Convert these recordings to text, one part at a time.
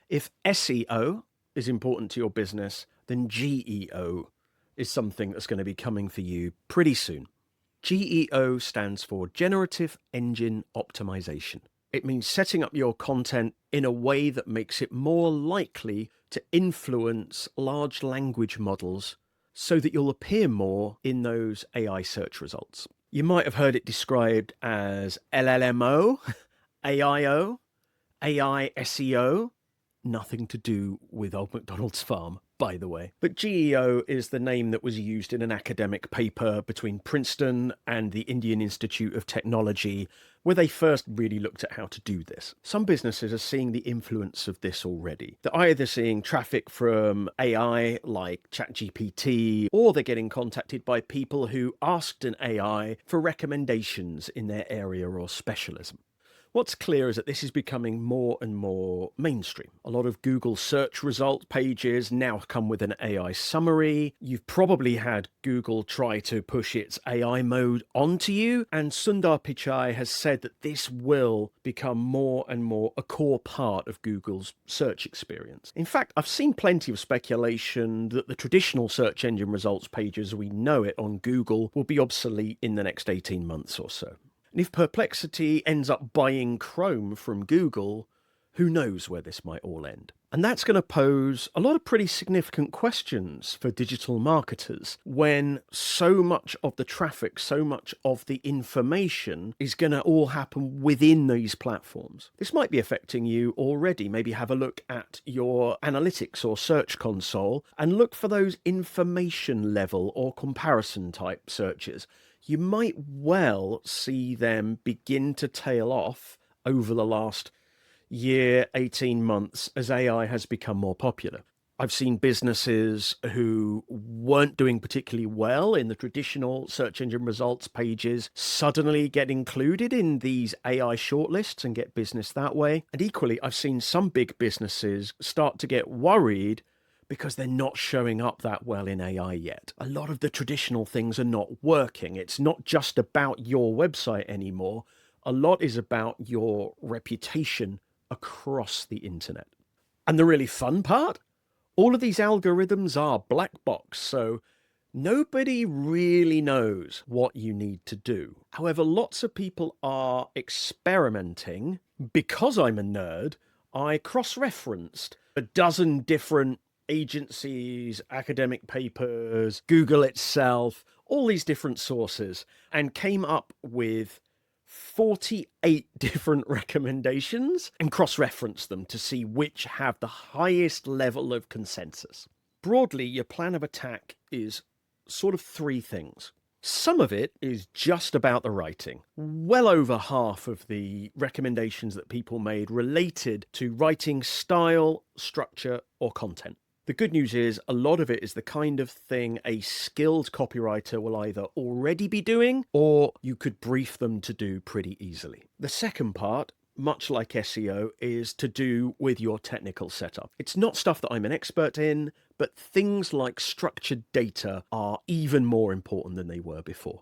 If SEO is important to your business, then GEO is something that's going to be coming for you pretty soon. GEO stands for Generative Engine Optimization. It means setting up your content in a way that makes it more likely to influence large language models so that you'll appear more in those AI search results. You might have heard it described as LLMO, AIO, AI SEO. Nothing to do with Old MacDonald's farm, by the way. But GEO is the name that was used in an academic paper between Princeton and the Indian Institute of Technology, where they first really looked at how to do this. Some businesses are seeing the influence of this already. They're either seeing traffic from AI like ChatGPT, or they're getting contacted by people who asked an AI for recommendations in their area or specialism. What's clear is that this is becoming more and more mainstream. A lot of Google search result pages now come with an AI summary. You've probably had Google try to push its AI mode onto you, and Sundar Pichai has said that this will become more and more a core part of Google's search experience. In fact, I've seen plenty of speculation that the traditional search engine results pages we know it on Google will be obsolete in the next 18 months or so. And if Perplexity ends up buying Chrome from Google, who knows where this might all end? And that's going to pose a lot of pretty significant questions for digital marketers when so much of the traffic, so much of the information is going to all happen within these platforms. This might be affecting you already. Maybe have a look at your analytics or search console and look for those information level or comparison type searches. You might well see them begin to tail off over the last year, 18 months, as AI has become more popular. I've seen businesses who weren't doing particularly well in the traditional search engine results pages suddenly get included in these AI shortlists and get business that way. And equally, I've seen some big businesses start to get worried because they're not showing up that well in AI yet. A lot of the traditional things are not working. It's not just about your website anymore. A lot is about your reputation across the internet. And the really fun part? All of these algorithms are black box, so nobody really knows what you need to do. However, lots of people are experimenting. Because I'm a nerd, I cross-referenced a dozen different agencies, academic papers, Google itself, all these different sources, and came up with 48 different recommendations and cross-referenced them to see which have the highest level of consensus. Broadly, your plan of attack is sort of three things. Some of it is just about the writing. Well over half of the recommendations that people made related to writing style, structure, or content. The good news is a lot of it is the kind of thing a skilled copywriter will either already be doing or you could brief them to do pretty easily. The second part, much like SEO, is to do with your technical setup. It's not stuff that I'm an expert in, but things like structured data are even more important than they were before.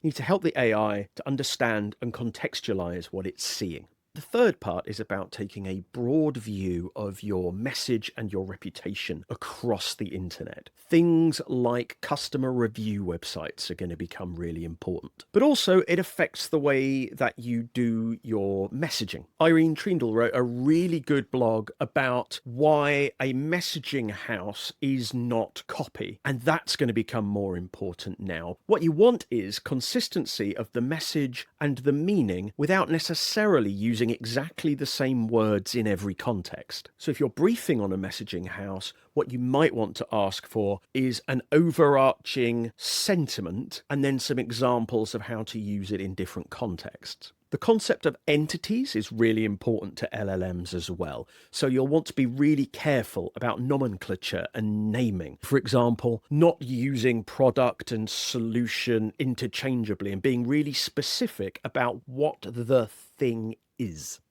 You need to help the AI to understand and contextualize what it's seeing. The third part is about taking a broad view of your message and your reputation across the internet. Things like customer review websites are going to become really important. But also it affects the way that you do your messaging. Irene Trindle wrote a really good blog about why a messaging house is not copy. And that's going to become more important now. What you want is consistency of the message and the meaning without necessarily using exactly the same words in every context. So if you're briefing on a messaging house, what you might want to ask for is an overarching sentiment and then some examples of how to use it in different contexts. The concept of entities is really important to LLMs as well. So you'll want to be really careful about nomenclature and naming. For example, not using product and solution interchangeably and being really specific about what the thing is.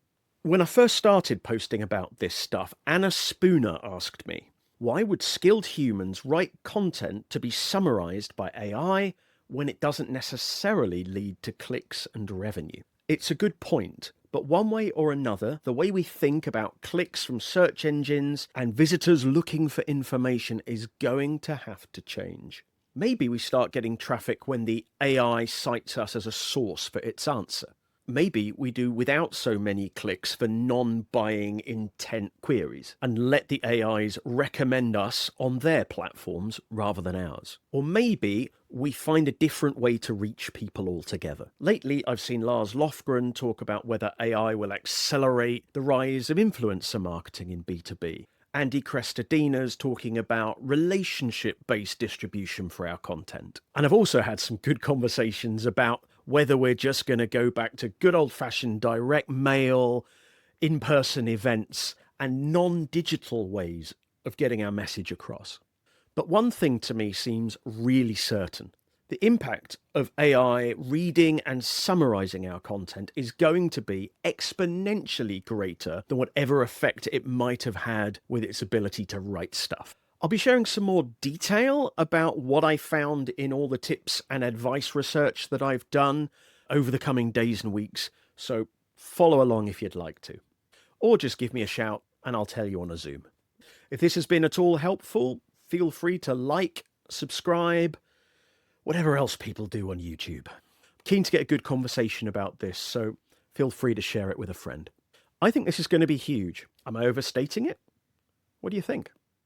When I first started posting about this stuff, Anna Spooner asked me, why would skilled humans write content to be summarized by AI when it doesn't necessarily lead to clicks and revenue? It's a good point, But one way or another, the way we think about clicks from search engines and visitors looking for information is going to have to change. Maybe we start getting traffic when the AI cites us as a source for its answer. Maybe we do without so many clicks for non-buying intent queries and let the AIs recommend us on their platforms rather than ours. Or maybe we find a different way to reach people altogether. Lately, I've seen Lars Lofgren talk about whether AI will accelerate the rise of influencer marketing in B2B. Andy Crestadina's talking about relationship-based distribution for our content. And I've also had some good conversations about whether we're just going to go back to good old-fashioned direct mail, in-person events, and non-digital ways of getting our message across. But one thing to me seems really certain. The impact of AI reading and summarizing our content is going to be exponentially greater than whatever effect it might have had with its ability to write stuff. I'll be sharing some more detail about what I found in all the tips and advice research that I've done over the coming days and weeks, so follow along if you'd like to. Or just give me a shout and I'll tell you on a Zoom. If this has been at all helpful, feel free to like, subscribe, whatever else people do on YouTube. Keen to get a good conversation about this, so feel free to share it with a friend. I think this is going to be huge. Am I overstating it? What do you think?